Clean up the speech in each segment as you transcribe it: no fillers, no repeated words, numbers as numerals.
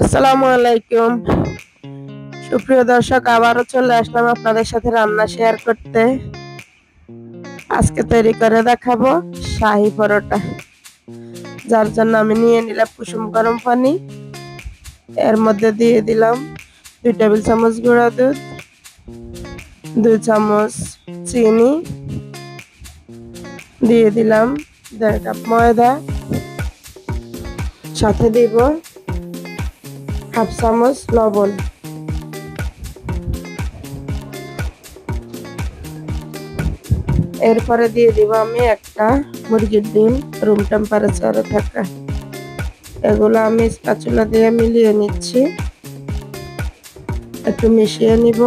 আসসালামু আলাইকুম। সুপ্রিয় দর্শক, আবারও চলে আসলাম আপনাদের সাথে রান্না শেয়ার করতে। আজকে তৈরি করে দেখাবো শাহী পরোটা, যার জন্য আমি নিয়ে নিলাম কুসুম গরম পানি। এর মধ্যে দিয়ে দিলাম 2 টেবিল চামচ গুঁড়া দুধ, 2 চামচ চিনি, দিয়ে দিলাম 1.5 কাপ ময়দা, সাথে দিব হাফ চামচ লবণ। এরপরে দিয়ে দিব আমি একটা মুরগির ডিম, রুম টেম্পারেচারে থাকা। এগুলো আমি স্প্যাচুলা দিয়ে মিলিয়ে নিচ্ছি, একটু মিশিয়ে নিব।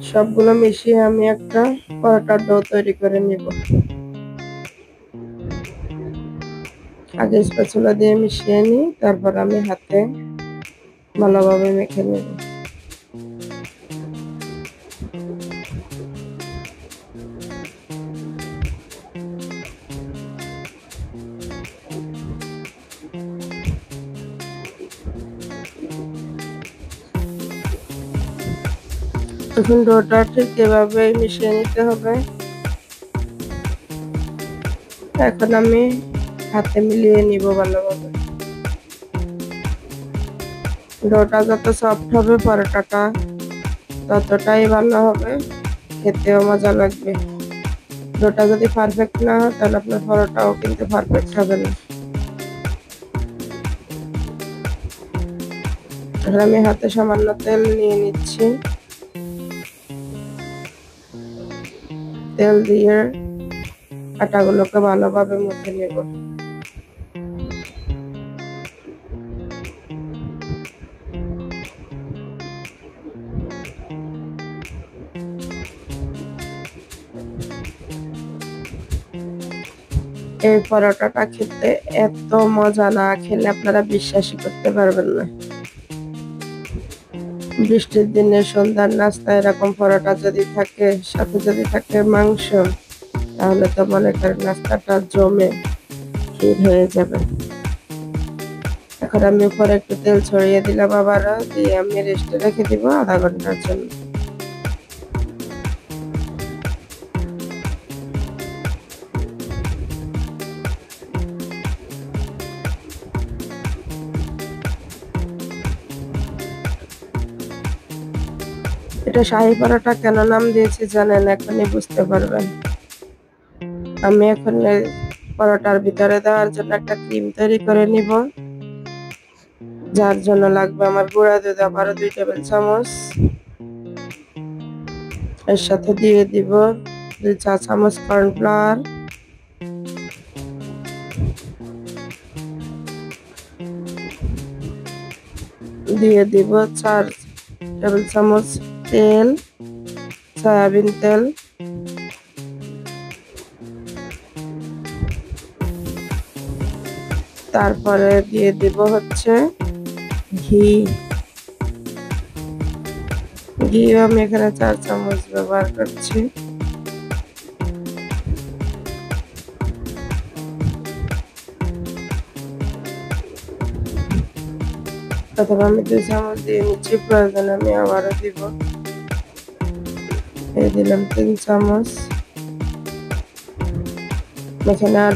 সবগুলো মিশিয়ে আমি একটা পরোটার ডো তৈরি করে নিব। আগে স্প্যাচুলা দিয়ে মিশিয়ে নিই, তারপর আমি হাতে ভালোভাবে মেখে নেব। এখন ডোটা ঠিক এভাবে মিশিয়ে নিতে হবে। এখন আমি হাতে মিলিয়ে নিব ভালোভাবে। ডোটা যত সফট হবে পরোটাটা ততটাই ভালো হবে, খেতেও মজা লাগবে। ডোটা যদি পারফেক্ট না হয় তাহলে আপনার পরোটাও কিন্তু পারফেক্ট হবে না। এখন আমি হাতে সামান্য তেল নিয়ে নিচ্ছি। তেল দিয়ে আটাগুলোকে ভালোভাবে মুথে নেব। এই পরোটাটা খেতে এত মজা, না খেলে আপনারা বিশ্বাসই করতে পারবেন না। বৃষ্টির দিনে সন্ধ্যার নাস্তা এরকম পরোটা যদি থাকে, সাথে যদি থাকে মাংস, তাহলে তো মনে করেন নাস্তাটা জমে ক্ষীর হয়ে যাবে। এখন আমি উপরে একটু তেল ছড়িয়ে দিলাম, আবারও দিয়ে আমি রেস্টে রেখে দিব আধা ঘন্টার জন্য। এটা শাহী পরোটা কেন নাম দিয়েছি জানেন? এখনই বুঝতে পারবেন। আমি এখন পরোটার ভিতরে দেওয়ার জন্য একটা ক্রিম তৈরি করে নিব, যার জন্য লাগবে আমার গুঁড়া দুধ আবারও 2 টেবিল চামচ। এর সাথে দিয়ে দিব 2 চা চামচ কর্নফ্লাওয়ার, দিয়ে দিব 4 টেবিল চামচ তেল, সয়াবিন তেল, তারপরে দিয়ে দিব হচ্ছে ঘি। ঘি আমি এখানে 4 চামচ ব্যবহার করছি। প্রথমে আমি 2 চামচ দিয়ে নিচ্ছি, প্রয়োজনে আমি আবারও দিব। দিয়ে দিলাম 3 চামচ। এখানে আর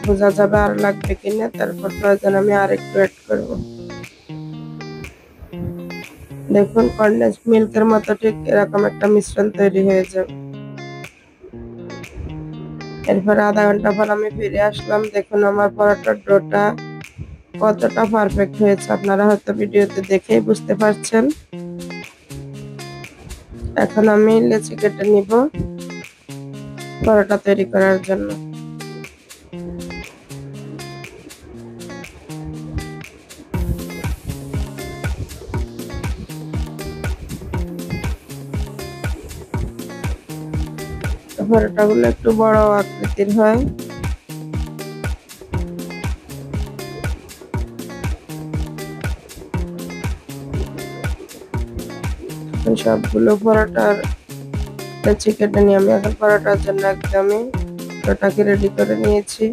বোঝা যাবে আর লাগবে কিনা, তারপর প্রয়োজন আমি আর একটু অ্যাড করব। দেখুন কনডেন্স মিল্কের মতো ঠিক এরকম একটা মিশ্রণ তৈরি হয়ে যাবে। এরপর আধা ঘন্টা পর আমি ফিরে আসলাম। দেখুন আমার পরোটার ডোটা কতটা পারফেক্ট হয়েছে, আপনারা হয়তো ভিডিওতে দেখেই বুঝতে পারছেন। এখন আমি লেচি কেটে নিব পরোটা তৈরি করার জন্য। পরোটাগুলো একটু বড় আকৃতির হয়। সবগুলো পরোটার কেটে নিয়ে আমি এখন পরোটার জন্য একদমই ওটাকে রেডি করে নিয়েছি।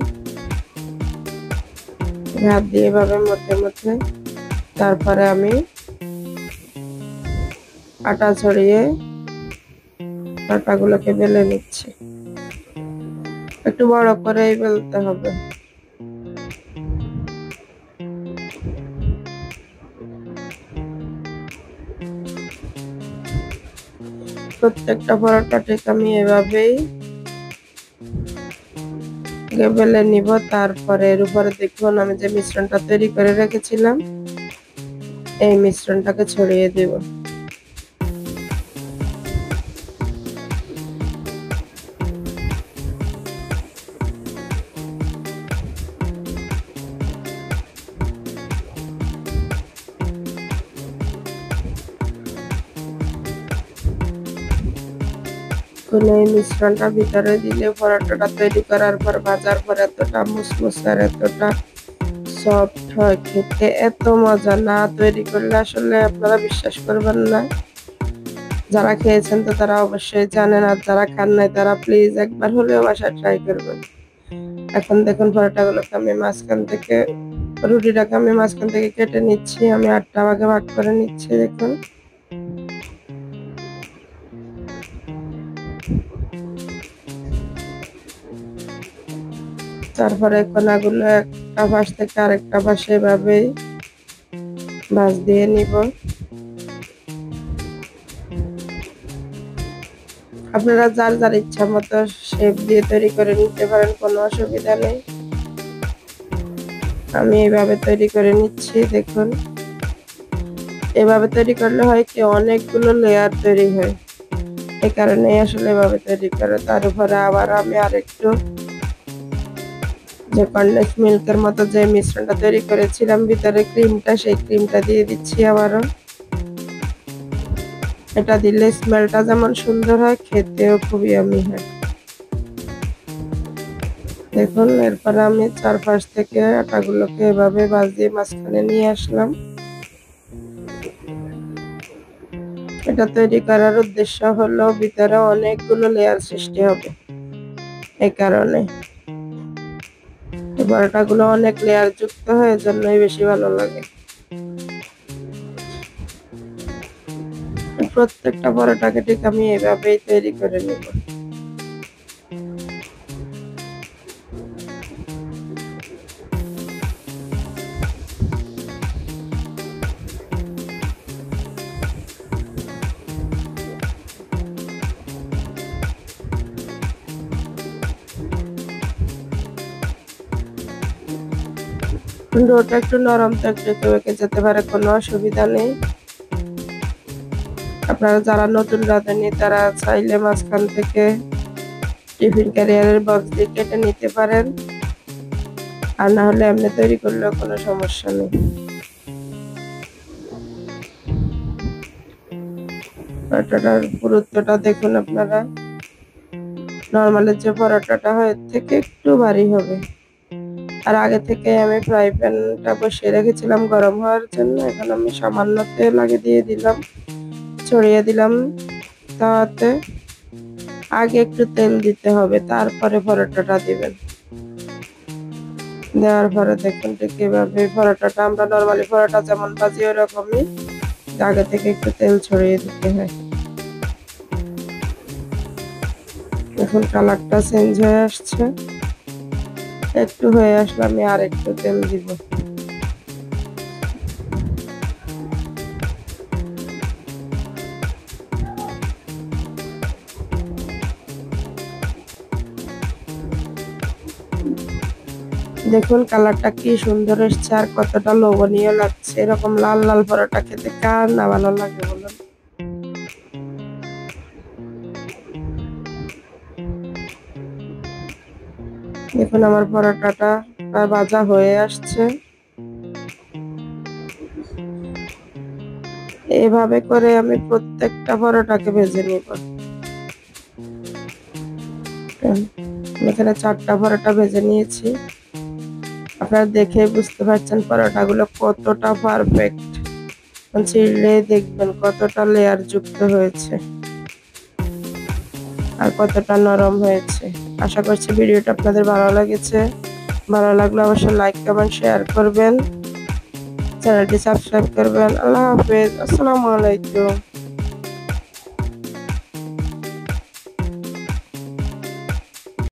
হাত দিয়ে এভাবে মধ্যে মধ্যে তারপরে আমি আটা ছড়িয়ে আটাগুলোকে বেলে নিচ্ছি। একটু বড় করেই বেলতে হবে। প্রত্যেকটা পরোটা ঠিক আমি এভাবেই বেলে নিব। তারপরে এর উপরে দেখুন আমি যে মিশ্রণটা তৈরি করে রেখেছিলাম, এই মিশ্রণটাকে ছড়িয়ে দেব। এই মিশ্রণটা ভিতরে দিলে পরোটাটা তৈরি করার পর ভাজার পর এতটা মুসমুসে আর এতটা সফট হয়, খেতে এত মজা, না তৈরি করলে আসলে আপনারা বিশ্বাস করবেন না। যারা খেয়েছেন তো তারা অবশ্যই জানেন, আর যারা খান নাই তারা প্লিজ একবার হলেও বাসায় ট্রাই করবেন। এখন দেখুন পরোটাগুলোকে আমি রুটিটাকে আমি মাঝখান থেকে কেটে নিচ্ছি। আমি 8টা ভাগে ভাগ করে নিচ্ছি। দেখুন তারপরে কোনাগুলো একটা পাশ থেকে আরেকটা পাশে এভাবেই ভাঁজ দিয়ে নিব। আপনারা যার যার ইচ্ছা মতো শেপ দিয়ে তৈরি করে নিতে পারেন, কোনো অসুবিধা নেই। আমি এইভাবে তৈরি করে নিচ্ছি। দেখুন এভাবে তৈরি করলে হয় কি অনেকগুলো লেয়ার তৈরি হয়, এই কারণে আসলে এভাবে তৈরি করে। তার উপরে আবার আমি আরেকটু যে কনডেন্স মিল্কের মতো যে মিশ্রণটা তৈরি করেছিলাম ভিতরে ক্রিমটা, সেই ক্রিমটা দিয়ে দিচ্ছি আবারও। এটা দিলে স্মেলটা যেমন সুন্দর হয়, খেতেও খুবই ইয়ামি হয়। দেখুন এরপর আমি চারপাশ থেকে আটাগুলোকে এভাবে ভাঁজ দিয়ে মাঝখানে নিয়ে আসলাম। এটা তৈরি করার উদ্দেশ্য হলো ভিতরে অনেকগুলো লেয়ার সৃষ্টি হবে, এই কারণে পরোটাগুলো অনেক লেয়ার যুক্ত হয়, জন্যই বেশি ভালো লাগে। প্রত্যেকটা পরোটাকে ঠিক আমি এভাবেই তৈরি করে নেব। ডোটা একটু নরম তো একটু বেঁকে যেতে পারে, কোনো অসুবিধা নেই। আপনারা যারা নতুন রাঁধুনি তারা চাইলে মাঝখান থেকে টিফিন ক্যারিয়ারের বক্স দিয়ে কেটে নিতে পারেন, আর না হলে এমনি তৈরি করলেও কোনো সমস্যা নেই। পরোটাটার পুরুত্বটা দেখুন আপনারা, নর্মালের যে পরোটাটা হয় এর থেকে একটু ভারী হবে। আর আগে থেকে আমি ফ্রাই প্যানটা বসিয়ে রেখেছিলাম গরম হওয়ার জন্য। এখন আমি সামান্য তেল আগে দিয়ে দিলাম, ছড়িয়ে দিলাম তাতে। আগে একটু তেল দিতে হবে, তারপরে পরোটাটা দিবেন। দেওয়ার পরে দেখুন ঠিক এভাবে পরোটাটা আমরা নর্মালি পরোটা যেমন ভাজি ওরকমই আগে থেকে একটু তেল ছড়িয়ে দিতে হয়। এখন কালারটা চেঞ্জ হয়ে আসছে, একটু হয়ে আসলে আমি আর একটু তেল দিব। দেখুন কালারটা কি সুন্দর এসছে আর কতটা লোভনীয় লাগছে। এরকম লাল লাল পরোটা খেতে কার না ভালো লাগে বলুন। দেখুন আমার পরোটাটা প্রায় ভাজা হয়ে আসছে। এভাবে করে আমি প্রত্যেকটা পরোটাকে ভেজে নিব। এখানে 4টা পরোটা ভেজে নিয়েছি। আপনারা দেখে বুঝতে পারছেন পরোটাগুলো কতটা পারফেক্ট। ছিঁড়লে দেখবেন কতটা লেয়ার যুক্ত হয়েছে আর কতটা নরম হয়েছে। আশা করছি ভিডিওটা আপনাদের ভালো লেগেছে। ভালো লাগলে অবশ্যই লাইক কমেন্ট শেয়ার করবেন, চ্যানেলটি সাবস্ক্রাইব করবেন। আল্লাহ হাফেজ, আসসালামু আলাইকুম।